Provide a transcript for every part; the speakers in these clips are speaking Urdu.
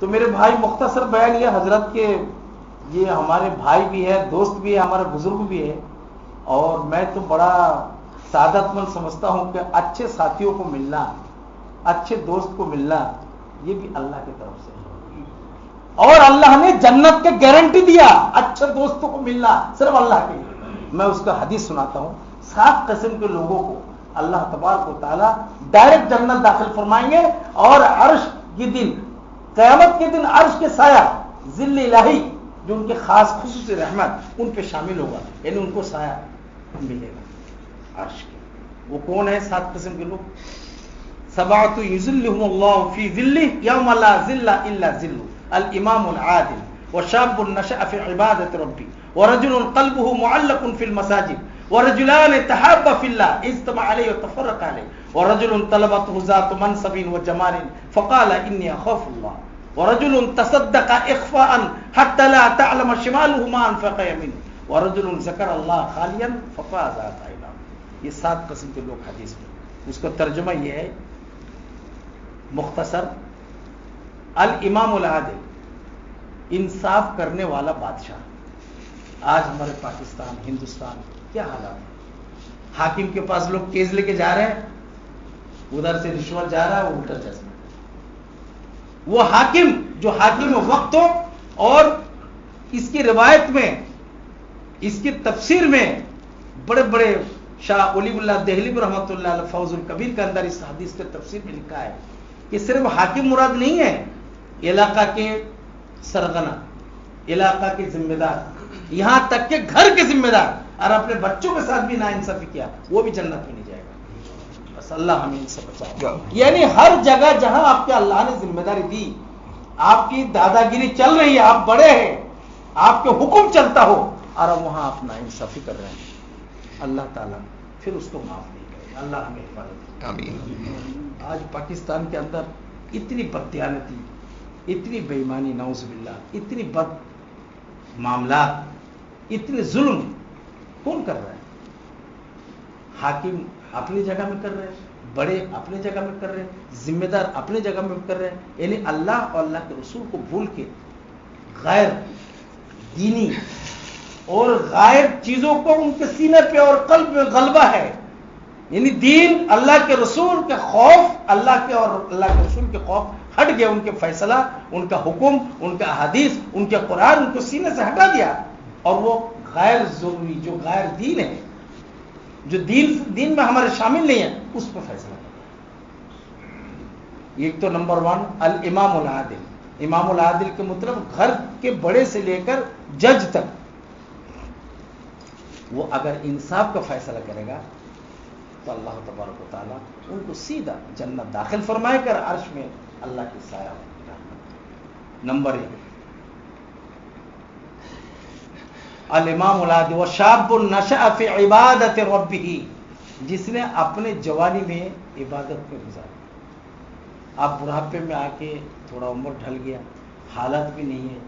تو میرے بھائی مختصر بیان یہ حضرت کے یہ ہمارے بھائی بھی ہے، دوست بھی ہے، ہمارا بزرگ بھی ہے، اور میں تو بڑا سعادت مند سمجھتا ہوں کہ اچھے ساتھیوں کو ملنا، اچھے دوست کو ملنا، یہ بھی اللہ کی طرف سے ہے، اور اللہ نے جنت کے گارنٹی دیا اچھے دوستوں کو ملنا صرف اللہ کے لیے۔ میں اس کا حدیث سناتا ہوں، 7 قسم کے لوگوں کو اللہ تبارک و تعالیٰ ڈائریکٹ جنت داخل فرمائیں گے، اور عرش کے دن، قیامت کے دن عرش کے سایہ ظل الہی جو ان کے خاص خصوصی رحمت ان پہ شامل ہوگا، یعنی ان کو سایہ ملے گا عرش کے۔ وہ کون ہے 7 قسم کے لوگ؟ 7 یظلهم اللہ فی ظلہ یوم لا ظل الا ظلہ، الامام العادل وشاب نشأ فی عبادۃ ربی ورجل قلبه معلق فی المساجد ورجلان تحابا فی اللہ اجتمع علیہ وتفرق علیہ ورجل طلبته ذات منصب وجمال فقال انی اخاف اللہ ورجل تصدق اخفاء حتى لا تعلم شماله ما انفق يمينه ورجل ذکر اللہ خالیا ففاضت عیناه۔ یہ 7 قسم کے لوگ حدیث میں، اس کا ترجمہ یہ ہے مختصر، الامام العادل، انصاف کرنے والا بادشاہ۔ آج ہمارے پاکستان، ہندوستان کیا حالات ہے؟ حاکم کے پاس لوگ کیس لے کے جا رہے ہیں، ادھر سے رشوت جا رہا ہے، وہ الٹا جذبہ۔ وہ حاکم جو حاکم وقت ہو، اور اس کی روایت میں، اس کی تفسیر میں بڑے بڑے شاہ ولی اللہ دہلوی رحمۃ اللہ علیہ فوز الکبیر کے اندر اس حدیث کے تفسیر میں لکھا ہے کہ صرف حاکم مراد نہیں ہے، علاقہ کے سرغنہ، علاقہ کے ذمہ دار، یہاں تک کہ گھر کے ذمہ دار، اور اپنے بچوں کے ساتھ بھی ناانصافی کیا وہ بھی جنت میں نہیں جائے گا۔ بس اللہ ہمیں ان سے بچائے۔ یعنی ہر جگہ جہاں آپ کے اللہ نے ذمہ داری دی، آپ کی دادا گیری چل رہی ہے، آپ بڑے ہیں، آپ کے حکم چلتا ہو، اور وہاں آپ ناانصافی کر رہے ہیں، اللہ تعالیٰ پھر اس کو معاف نہیں کرے گا۔ اللہ ہمیں حفاظت کرے۔ آج پاکستان کے اندر اتنی بددیانتی، اتنی بے ایمانی، نعوذ باللہ، اتنی بد معاملات، اتنے ظلم کون کر رہا ہے؟ حاکم اپنی جگہ میں کر رہے ہیں، بڑے اپنی جگہ میں کر رہے ہیں، ذمہ دار اپنی جگہ میں کر رہے ہیں، یعنی اللہ اور اللہ کے رسول کو بھول کے غیر دینی اور غیر چیزوں کو ان کے سینے پہ اور قلب میں غلبہ ہے۔ یعنی دین، اللہ کے رسول کے خوف، اللہ کے اور اللہ کے رسول کے خوف ہٹ گیا، ان کے فیصلہ، ان کا حکم، ان کا حدیث، ان کے قرآن ان کو سینے سے ہٹا دیا، اور وہ غیر ضروری جو غیر دین ہے، جو دین میں ہمارے شامل نہیں ہے، اس پہ فیصلہ کرتا ہے۔ ایک تو نمبر 1 الامام العادل۔ امام العادل کے مطلب گھر کے بڑے سے لے کر جج تک، وہ اگر انصاف کا فیصلہ کرے گا تو اللہ تبارک و تعالیٰ ان کو سیدھا جنت داخل فرمائے کر عرش میں اللہ کی سایہ۔ نمبر 1 الامام العادل وشاب نشأ فی عبادت ربہ، جس نے اپنے جوانی میں عبادت میں گزارا۔ اب بڑھاپے میں آ کے تھوڑا عمر ڈھل گیا، حالت بھی نہیں ہے،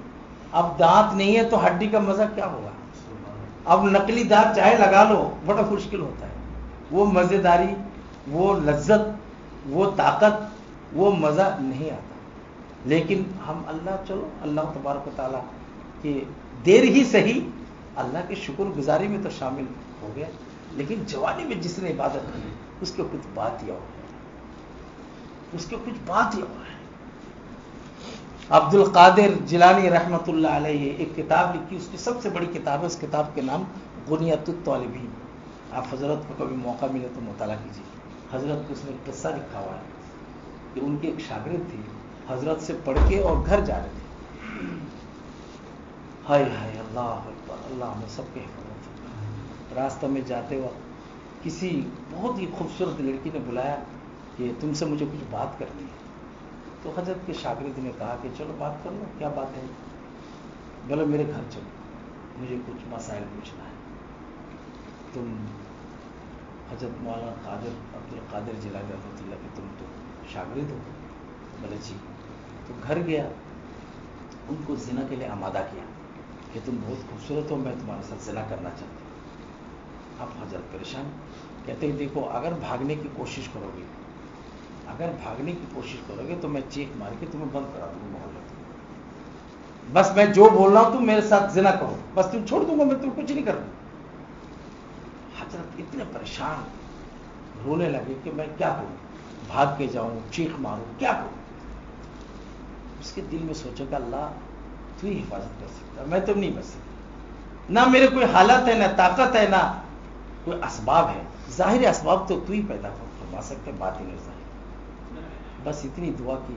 اب دانت نہیں ہے تو ہڈی کا مزہ کیا ہوگا؟ اب نقلی دانت چاہے لگا لو بڑا مشکل ہوتا ہے، وہ مزیداری، وہ لذت، وہ طاقت، وہ مزہ نہیں آتا۔ لیکن ہم اللہ تبارک و تعالیٰ کہ دیر ہی صحیح اللہ کی شکر گزاری میں تو شامل ہو گیا، لیکن جوانی میں جس نے عبادت کی اس کے کچھ بات یہ ہو ہے، اس کے کچھ بات یہ ہو ہے۔ عبد القادر جیلانی رحمۃ اللہ علیہ ایک کتاب لکھی، اس کی سب سے بڑی کتاب ہے، اس کتاب کے نام غنیۃ الطالبین۔ آپ حضرت کو کبھی موقع ملے تو مطالعہ کیجیے۔ حضرت کو اس نے قصہ لکھا ہوا ہے کہ ان کے ایک شاگرد تھے، حضرت سے پڑھ کے اور گھر جا رہے تھے، ہائے ہائے اللہ اکبر، اللہ ہمیں سب کے حفاظت کرے۔ راستہ میں جاتے وقت کسی بہت ہی خوبصورت لڑکی نے بلایا کہ تم سے مجھے کچھ بات کرنی ہے۔ تو حضرت کے شاگرد نے کہا کہ چلو بات کر لو، کیا بات ہے؟ بولو میرے گھر چلو، مجھے کچھ مسائل پوچھنا ہے۔ تم حضرت مولانا عبد القادر جیلانی رحمۃ اللہ کہ تم تو شاگرد ہو؟ بولے جی۔ تو گھر گیا، ان کو زنا کے لیے آمادہ کیا کہ تم بہت خوبصورت ہو، میں تمہارے ساتھ زنا کرنا چاہتا ہوں۔ اب حضرت پریشان، کہتے ہیں دیکھو اگر بھاگنے کی کوشش کرو گے، اگر بھاگنے کی کوشش کرو گے تو میں چیخ مار کے تمہیں بند کرا دوں گا محلے میں۔ بس میں جو بول رہا ہوں تم میرے ساتھ زنا کرو، بس تم چھوڑ دوں گا، میں تم کچھ نہیں کروں۔ حضرت اتنے پریشان، رونے لگے کہ میں کیا کروں، بھاگ کے جاؤں، چیخ ماروں، کیا کروں۔ اس کے دل میں سوچے کہ اللہ تو ہی حفاظت کر سکتا، میں تم نہیں بچ سکتا، نہ میرے کوئی حالت ہے، نہ طاقت ہے، نہ کوئی اسباب ہے، ظاہر اسباب تو تو ہی پیدا فرما سکتے، باطن ہے ظاہر۔ بس اتنی دعا کی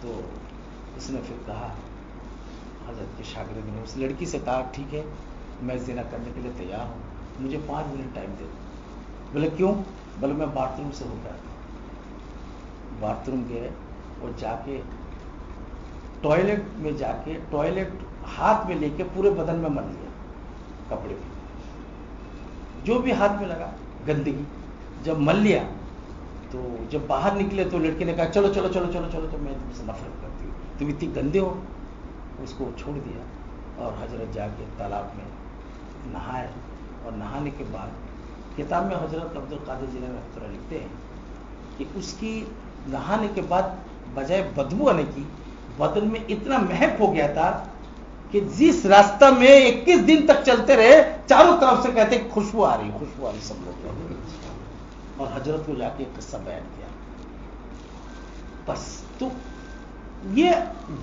تو اس نے پھر کہا، حضرت کے شاگرد نے اس لڑکی سے کہا ٹھیک ہے میں زنا کرنے کے لیے تیار ہوں، مجھے 5 منٹ ٹائم دے دو۔ بولے کیوں؟ بولے میں باتھ روم سے ہو گیا تھا۔ باتھ روم گئے اور جا کے ٹوائلٹ میں جا کے ٹوائلٹ ہاتھ میں لے کے پورے بدن میں مل لیا، کپڑے پہ جو بھی ہاتھ میں لگا گندگی، جب مل لیا تو جب باہر نکلے تو لڑکی نے کہا چلو چلو چلو چلو چلو، تو میں تم سے نفرت کرتی ہوں، تم اتنی گندے ہو۔ اس کو چھوڑ دیا اور حضرت جا کے تالاب میں نہائے، اور نہانے کے بعد کتاب میں حضرت عبد القادر جیلانی رحمۃ اللہ لکھتے ہیں کہ اس کی نہانے کے بعد بجائے بدبو آنے کی بدن میں اتنا مہک ہو گیا تھا کہ جس راستہ میں 21 دن تک چلتے رہے چاروں طرف سے کہتے خوشبو آ رہی، خوشبو آ رہی، سب لوگ کہتے ہیں۔ اور حضرت کو جا کے قصہ بیان کیا۔ بس تو یہ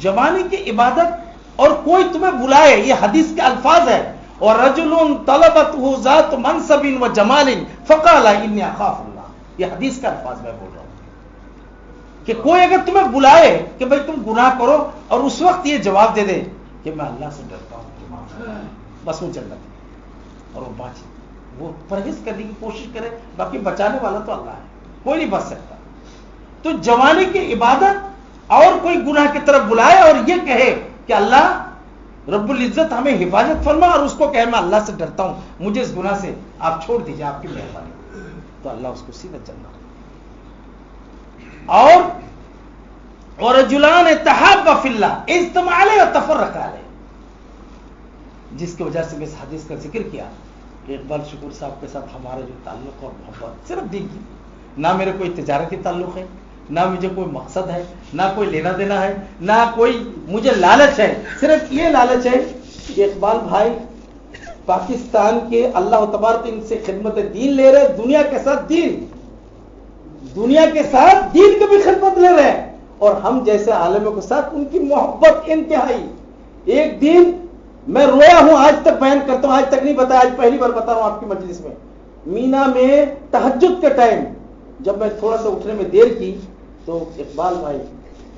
جوانی کی عبادت، اور کوئی تمہیں بلائے، یہ حدیث کے الفاظ ہے، اور رجل طلبته ذات منصب و جمال فقال انی اخاف اللہ، یہ حدیث کا الفاظ میں بول رہا ہوں کہ کوئی اگر تمہیں بلائے کہ بھائی تم گناہ کرو اور اس وقت یہ جواب دے دے کہ میں اللہ سے ڈرتا ہوں، بس وہ جنت ہے، اور وہ باچے، وہ پرہیز کرنے کی کوشش کرے، باقی بچانے والا تو اللہ ہے، کوئی نہیں بچ سکتا۔ تو جوانی کی عبادت اور کوئی گناہ کی طرف بلائے اور یہ کہے کہ اللہ رب العزت ہمیں حفاظت فرما، اور اس کو کہے میں اللہ سے ڈرتا ہوں، مجھے اس گناہ سے آپ چھوڑ دیجیے، آپ کی مہربانی، تو اللہ اس کو سیدھا جنت۔ اور رجلان تحابا فی اللہ اجتمعا علیہ وتفرقا علیہ، جس کی وجہ سے میں اس حدیث کا ذکر کیا کہ اقبال شکور صاحب کے ساتھ ہمارا جو تعلق اور محبت صرف دین کی، نہ میرے کوئی تجارتی تعلق ہے، نہ مجھے کوئی مقصد ہے، نہ کوئی لینا دینا ہے، نہ کوئی مجھے لالچ ہے، صرف یہ لالچ ہے کہ اقبال بھائی پاکستان کے اللہ تبارک ان سے خدمت دین لے رہے، دنیا کے ساتھ دین، دنیا کے ساتھ دین کی بھی خدمت لے رہے ہیں، اور ہم جیسے عالموں کے ساتھ ان کی محبت انتہائی۔ ایک دن میں رویا ہوں، آج تک بیان کرتا ہوں، آج تک نہیں بتایا، آج پہلی بار بتا رہا ہوں آپ کی مجلس میں۔ مینا میں تہجد کے ٹائم جب میں تھوڑا سا اٹھنے میں دیر کی تو اقبال بھائی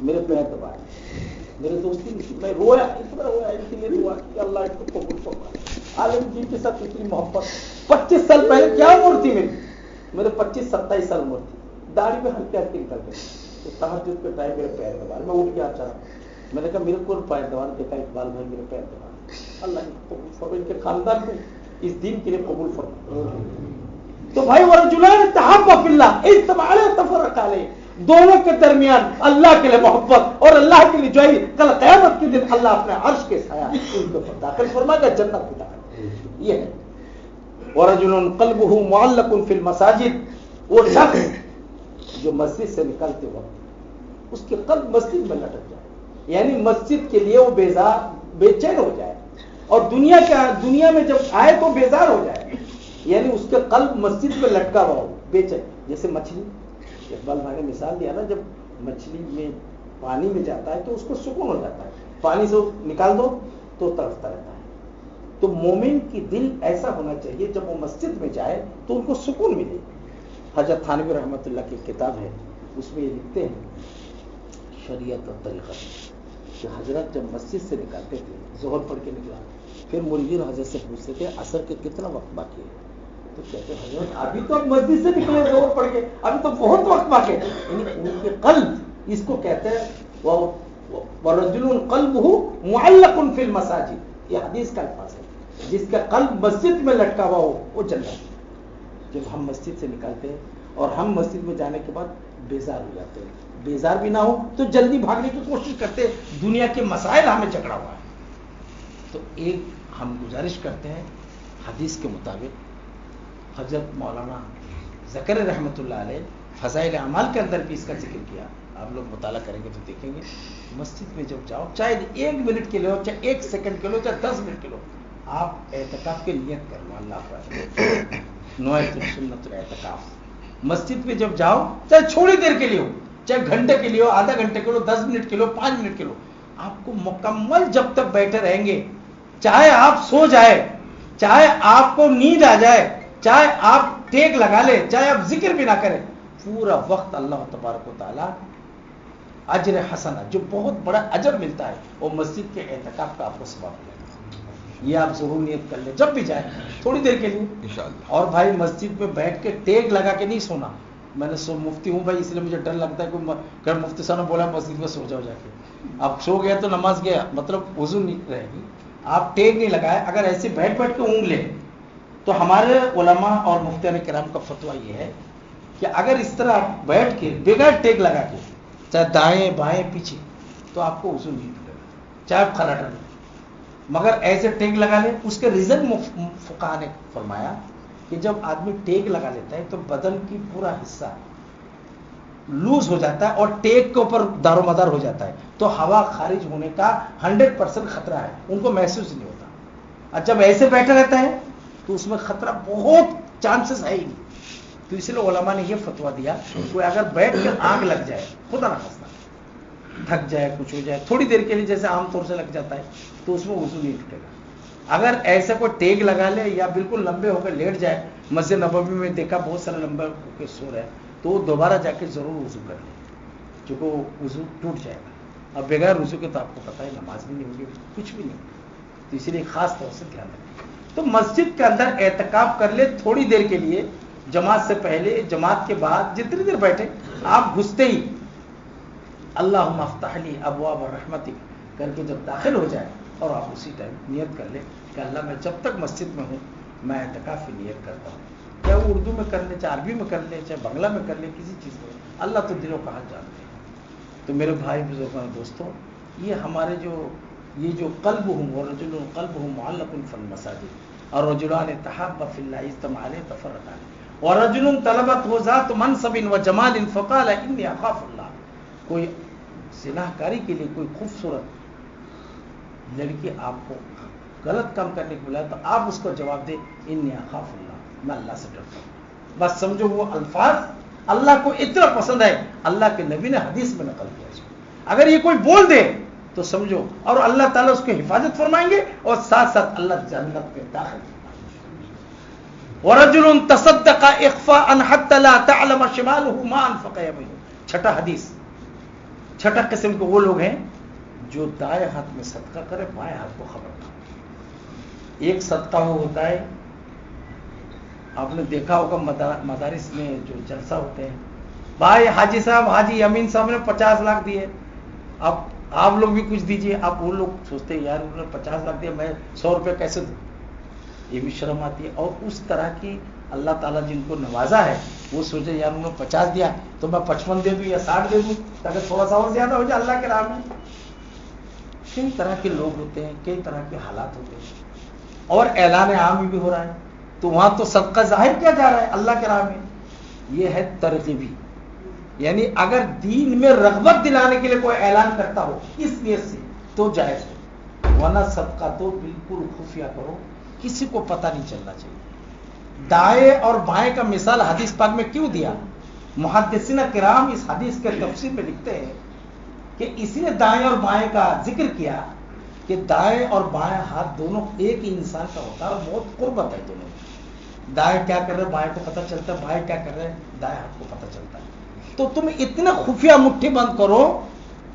میرے پیر دبائے، میرے دوستی نہیں، میں رویا، اتنا رویا، ان کے لیے دعا کہ اللہ ان کو قبول فرمائے۔ عالم جی کے ساتھ اتنی محبت، 25 سال پہلے کیا عمر تھی میرے 25-27 سال عمر تھی، داڑھی میں ہلکے ہلکے نکل گئے، تو تہجد کے ٹائم میرے پیر دبائے، میں اٹھ گیا اچانک، میں نے کہا میرے کو پیر دبا، دیکھا اقبال بھائی میرے پیر دبا، اللہ ان کو قبول فرمائے، ان کے خاندان کو اس دین کے لیے قبول فرمائے۔ تو بھائی ورجلان تحابا فی اللہ اجتمعا علیہ وتفرقا علیہ، دونوں کے درمیان اللہ کے لیے محبت اور اللہ کے لیے جوئی، کل قیامت کے دن اللہ اپنے عرش کے سایہ ان کو داخل فرمائے گا، جنت میں داخل۔ یہ ہے ورجل قلبه معلق فی المساجد، وہ شخص جو مسجد سے نکلتے وقت اس کے قلب مسجد میں لٹک جائے، یعنی مسجد کے لیے وہ بیزار بے چین ہو جائے، اور دنیا میں جب آئے تو بیزار ہو جائے، یعنی اس کے قلب مسجد میں لٹکا ہوا ہو، بے چین، جیسے مچھلی، اقبال بھائی نے مثال دیا نا، جب مچھلی میں پانی میں جاتا ہے تو اس کو سکون ہو جاتا ہے، پانی سے نکال دو تو تڑپتا رہتا ہے۔ تو مومن کی دل ایسا ہونا چاہیے جب وہ مسجد میں جائے تو ان کو سکون ملے۔ حضرت تھانوی رحمۃ اللہ کی کتاب ہے، اس میں یہ لکھتے ہیں شریعت اور طریقہ، کہ حضرت جب مسجد سے نکالتے تھے، ظہر پڑھ کے نکلا، پھر مریدین حضرت سے پوچھتے تھے عصر کے کتنا وقت باقی ہے، تو کہتے حضرت ابھی تو اب مسجد سے نکلے ظہر پڑھ کے، ابھی تو بہت وقت باقی ہے، یعنی ان کے قلب، اس کو کہتے ہیں وَرَجُلٌ قَلْبُهُ مُعَلَّقٌ فِي الْمَسَاجِدِ، یہ حدیث کا الفاظ ہے، جس کا قلب مسجد میں لٹکا ہوا ہو وہ جنت۔ جب ہم مسجد سے نکلتے ہیں اور ہم مسجد میں جانے کے بعد بیزار ہو جاتے ہیں، بیزار بھی نہ ہو تو جلدی بھاگنے کی کوشش کرتے ہیں، دنیا کے مسائل ہمیں جھگڑا ہوا ہے، تو ایک ہم گزارش کرتے ہیں حدیث کے مطابق، حضرت مولانا زکریا رحمۃ اللہ علیہ فضائل اعمال کے اندر بھی اس کا ذکر کیا آپ لوگ مطالعہ کریں گے تو دیکھیں گے مسجد میں جب جاؤ چاہے 1 منٹ کے لیے ہو چاہے 1 سیکنڈ کے لیے ہو چاہے 10 منٹ کے لیے ہو آپ اعتکاف کی نیت کر لو اللہ پر نویت سنت الاعتکاف مسجد میں جب جاؤ چاہے تھوڑی دیر کے لیے ہو چاہے گھنٹے کے لیے ہو آدھا گھنٹے کے لیے 10 منٹ کے لیے 5 منٹ کے لیے آپ کو مکمل جب تک بیٹھے رہیں گے چاہے آپ سو جائے چاہے آپ کو نیند آ جائے چاہے آپ ٹیک لگا لیں چاہے آپ ذکر بھی نہ کریں پورا وقت اللہ تبارک و تعالی اجر حسنہ جو بہت بڑا اجر ملتا ہے وہ مسجد کے اعتکاف کا آپ کو ثواب ملے گا یہ آپ ضرور نیت کر لیں جب بھی جائیں تھوڑی دیر کے لیے انشاءاللہ اور بھائی مسجد میں بیٹھ کے ٹیک لگا کے نہیں سونا میں نے مفتی ہوں بھائی اس لیے مجھے ڈر لگتا ہے کہ مفتی صاحب نے بولا مسجد میں سو جاؤ جا کے اب سو گیا تو نماز گیا مطلب وضو نہیں رہے گی آپ ٹیک نہیں لگائے اگر ایسے بیٹھ کے اونگ لیں تو ہمارے علماء اور مفتیان کرام کا فتویٰ یہ ہے کہ اگر اس طرح بیٹھ کے بغیر ٹیک لگا کے چاہے دائیں بائیں پیچھے تو آپ کو وضو نہیں ٹوٹے گا چاہے آپ کھڑا ڈالیں مگر ایسے ٹیک لگا لیں اس کے ریزن فقہاء نے فرمایا کہ جب آدمی ٹیک لگا لیتا ہے تو بدن کی پورا حصہ لوز ہو جاتا ہے اور ٹیک کے اوپر دار و مدار ہو جاتا ہے تو ہوا خارج ہونے کا 100% خطرہ ہے ان کو محسوس نہیں ہوتا اور جب ایسے بیٹھا رہتا ہے تو اس میں خطرہ بہت چانسز ہے ہی نہیں تو اس لیے علماء نے یہ فتویٰ دیا کہ اگر بیٹھ کر آگ لگ جائے خدا نہ خاصتا تھک جائے کچھ ہو جائے تھوڑی دیر کے لیے جیسے عام طور سے لگ جاتا ہے تو اس میں وضو نہیں ٹوٹے گا اگر ایسا کوئی ٹیک لگا لے یا بالکل لمبے ہو کر لیٹ جائے مسجد نبوی میں دیکھا بہت سارے لمبے ہو کے سو رہے تو وہ دوبارہ جا کے ضرور وضو کر لیں چونکہ وہ وضو ٹوٹ جائے گا اب بغیر وضو کے تو آپ کو پتہ ہے نماز بھی نہیں ہوگی کچھ بھی نہیں تو اسی لیے خاص طور سے دھیان رکھیں تو مسجد کے اندر اعتکاف کر لے تھوڑی دیر کے لیے جماعت سے پہلے جماعت کے بعد جتنی دیر بیٹھے آپ گھستے ہی اللہم افتح لی ابواب رحمتک کر کے جب داخل ہو جائے اور آپ اسی ٹائم نیت کر لیں کہ اللہ میں جب تک مسجد میں ہوں میں اعتکاف کی نیت کرتا ہوں چاہے وہ اردو میں کر لیں چاہے عربی میں کر لیں چاہے بنگلہ میں کر لیں کسی چیز میں اللہ تو دلوں کا حال جانتے ہیں تو میرے بھائی بزرگوں دوستوں یہ ہمارے جو قلب ہوں اور رجل قلب ہوں معلق فی المساجد اور رجلان تحابا فی اللہ اجتمعا علیہ تفرقا علیہ اور رجل طلبت ذات منصب و جمال فقال انی اخاف اللہ کوئی زنا کاری کے لیے کوئی خوبصورت لڑکی آپ کو غلط کام کرنے کو بلایا تو آپ اس کو جواب دیں انی اخاف اللہ میں اللہ سے ڈرتا ہوں بس سمجھو وہ الفاظ اللہ کو اتنا پسند ہے اللہ کے نبی نے حدیث میں نقل کیا اس کو اگر یہ کوئی بول دے تو سمجھو اور اللہ تعالیٰ اس کی حفاظت فرمائیں گے اور ساتھ ساتھ اللہ جنت میں داخل فرمائیں گے ورجل تصدق اخفاء حتى لا تعلم شماله ما انفق يمينه چھٹا حدیث چھٹا قسم کے وہ لوگ ہیں جو دائیں ہاتھ میں صدقہ کرے بائیں ہاتھ کو خبر نہ ایک صدقہ وہ ہوتا ہے آپ نے دیکھا ہوگا مدارس میں جو جلسہ ہوتے ہیں بھائی حاجی صاحب حاجی امین صاحب نے 50 لاکھ دیے اب آپ لوگ بھی کچھ دیجئے آپ وہ لوگ سوچتے ہیں یار انہوں نے 50 لاکھ دیا میں 100 روپے کیسے دوں یہ بھی شرم آتی ہے اور اس طرح کی اللہ تعالیٰ جن کو نوازا ہے وہ سوچے یار انہوں نے 50 دیا تو میں 55 دے دوں یا 60 دے دوں تاکہ تھوڑا سا اور زیادہ ہو جائے اللہ کے راہ میں کئی طرح کے لوگ ہوتے ہیں کئی طرح کے حالات ہوتے ہیں اور اعلان عام بھی ہو رہا ہے تو وہاں تو صدقہ ظاہر کیا جا رہا ہے اللہ کے راہ میں یہ ہے ترغیبی یعنی اگر دین میں رغبت دلانے کے لیے کوئی اعلان کرتا ہو اس نیت سے تو جائز ہو ورنہ صدقہ تو بالکل خفیہ کرو کسی کو پتہ نہیں چلنا چاہیے دائیں اور بائیں کا مثال حدیث پاک میں کیوں دیا محدثین کرام اس حدیث کے تفسیر میں لکھتے ہیں کہ اسی نے دائیں اور بائیں کا ذکر کیا کہ دائیں اور بائیں ہاتھ دونوں ایک ہی انسان کا ہوتا ہے اور بہت قربت ہے دونوں دائیں کیا کر رہے بائیں کو پتہ چلتا ہے بائیں کیا کر رہے دائیں ہاتھ کو پتہ چلتا ہے تو تم اتنا خفیہ مٹھی بند کرو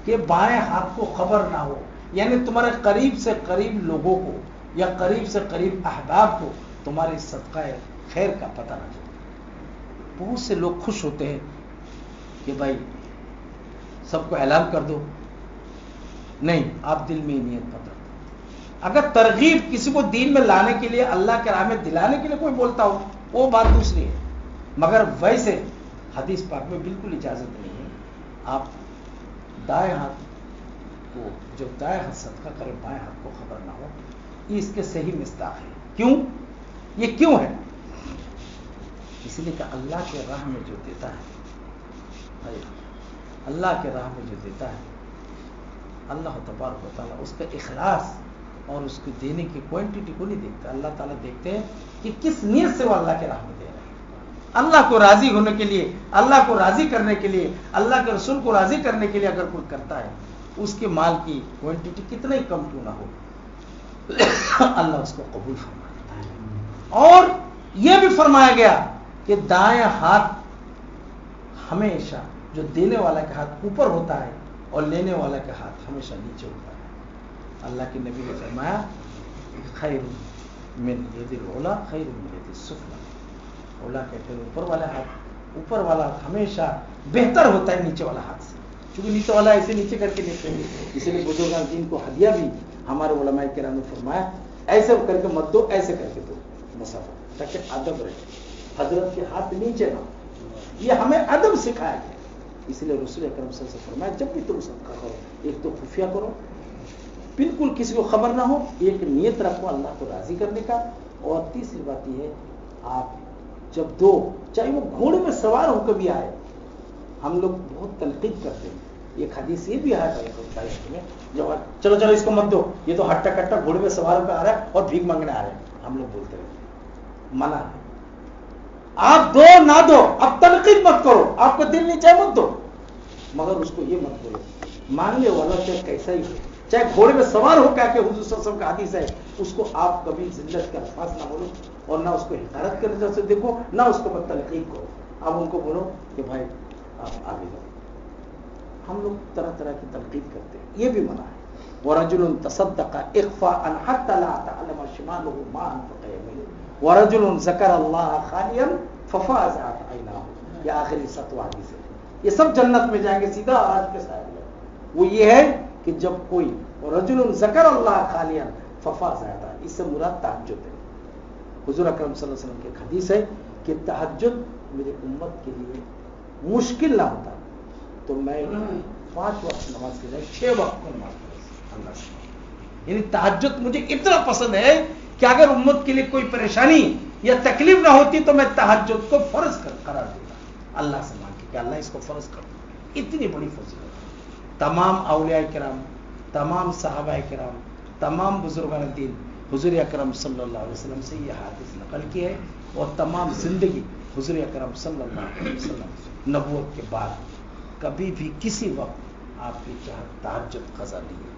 کہ بائیں ہاتھ کو خبر نہ ہو یعنی تمہارے قریب سے قریب لوگوں کو یا قریب سے قریب احباب کو تمہارے صدقہ خیر کا پتہ نہ چلے بہت سے لوگ خوش ہوتے ہیں کہ بھائی سب کو اعلان کر دو نہیں آپ دل میں نیت پتہ اگر ترغیب کسی کو دین میں لانے کے لیے اللہ کے راہ میں دلانے کے لیے کوئی بولتا ہو وہ بات دوسری ہے مگر ویسے حدیث پاک میں بالکل اجازت نہیں ہے آپ دائیں ہاتھ کو جو دائیں ہاتھ صدقہ کرے بائیں ہاتھ کو خبر نہ ہو یہ اس کے صحیح مصداق ہے کیوں یہ کیوں ہے اس لیے کہ اللہ کے راہ میں جو دیتا ہے اللہ کے راہ میں جو دیتا ہے اللہ تبارک و تعالیٰ اس کا اخلاص اور اس کو دینے کی کوانٹٹی کو نہیں دیکھتا. اللہ تعالیٰ دیکھتے ہیں کہ کس نیت سے وہ اللہ کے راہ میں دے رہا ہے. اللہ کو راضی ہونے کے لیے, اللہ کو راضی کرنے کے لیے, اللہ کے رسول کو راضی کرنے کے لیے اگر کوئی کرتا ہے, اس کے مال کی کوانٹٹی کتنا ہی کم کیوں نہ ہو, اللہ اس کو قبول فرما لیتا ہے. اور یہ بھی فرمایا گیا کہ دائیں ہاتھ ہمیشہ, جو دینے والا کا ہاتھ اوپر ہوتا ہے اور لینے والا کا ہاتھ ہمیشہ نیچے ہوتا ہے. اللہ کے نبی نے فرمایا خیر من ید العلا خیر من ید السفلی. اولا کہتے ہیں اوپر والا ہاتھ, اوپر والا ہاتھ ہمیشہ بہتر ہوتا ہے نیچے والا ہاتھ سے, چونکہ نیچے والا ایسے نیچے کر کے لیتے ہیں. اسی لیے بزرگان دین کو ہدیہ بھی ہمارے علماء کرام نے فرمایا ایسے کر کے مت دو, ایسے کر کے دو مسافر, تاکہ ادب رہے. حضرت کے ہاتھ نیچے نہ, یہ ہمیں ادب سکھایا گیا. اس لیے رسول اکرم صلی اللہ علیہ وسلم فرمایا جب بھی تم صدقہ کرو ایک تو خفیہ کرو, بالکل کسی کو خبر نہ ہو, ایک نیت رکھو اللہ کو راضی کرنے کا. اور تیسری بات یہ ہے آپ جب دو, چاہے وہ گھوڑے میں سوار ہو کبھی آئے, ہم لوگ بہت تنقید کرتے ہیں. ایک حدیث یہ بھی آیا میں جب چلو چلو اس کو مت دو, یہ تو ہٹا کٹا گھوڑے میں سوار ہو کر آ رہا ہے اور بھیک مانگنے آ رہے ہیں, ہم لوگ بولتے رہتے. منع ہے, آپ دو نہ دو, اب تنقید مت کرو, آپ کو دل نہیں چاہے مت دو, مگر اس کو یہ مت بولو مانگنے والا چاہے کیسا ہی ہو, چاہے گھوڑے میں سوار ہو کیا کہ حضور صلی اللہ علیہ وسلم کا حدیث ہے, اس کو آپ کبھی ذلت کا الفاظ نہ بولو اور نہ اس کو حقارت کے نظر سے دیکھو, نہ اس کو تنقید کرو. آپ ان کو بولو کہ بھائی آپ آگے جاؤ. ہم لوگ طرح طرح کی تنقید کرتے ہیں, یہ بھی منع ہے. وَرَجُلٌ تَصَدَّقَ إِخْفَاءً حَتَّى لَا تَعْلَمَ شِمَالُهُ مَا أَنفَقَ يَمِينُهُ وَرَجُلٌ ذَكَرَ اللَّهَ خَالِيًا فَفَاضَتْ عَيْنَاهُ. یہ آخری 7 حدیث ہے. یہ سب جنت میں جائیں گے سیدھا آج کے ساتھ. وہ یہ ہے کہ جب کوئی رجل ذکر اللہ خالیا ففاضت, اس سے مراد تہجد ہے. حضور اکرم صلی اللہ علیہ وسلم کی ایک حدیث ہے کہ تہجد میری امت کے لیے مشکل نہ ہوتا تو میں 5 وقت نماز کے جائے 6 وقت کو نماز پڑھوں اللہ سے. یعنی تہجد مجھے اتنا پسند ہے کہ اگر امت کے لیے کوئی پریشانی یا تکلیف نہ ہوتی تو میں تہجد کو فرض قرار دیتا اللہ سے مانگ کے کہ اللہ اس کو فرض کر دو. اتنی بڑی فضیلت. تمام اولیاء کرام, تمام صحابہ کرام, تمام بزرگان دین حضور اکرم صلی اللہ علیہ وسلم سے یہ حدیث نقل کی ہے, اور تمام زندگی حضور اکرم صلی اللہ علیہ وسلم نبوت کے بعد کبھی بھی کسی وقت آپ کی چاہت تہجد قضا نہیں ہے.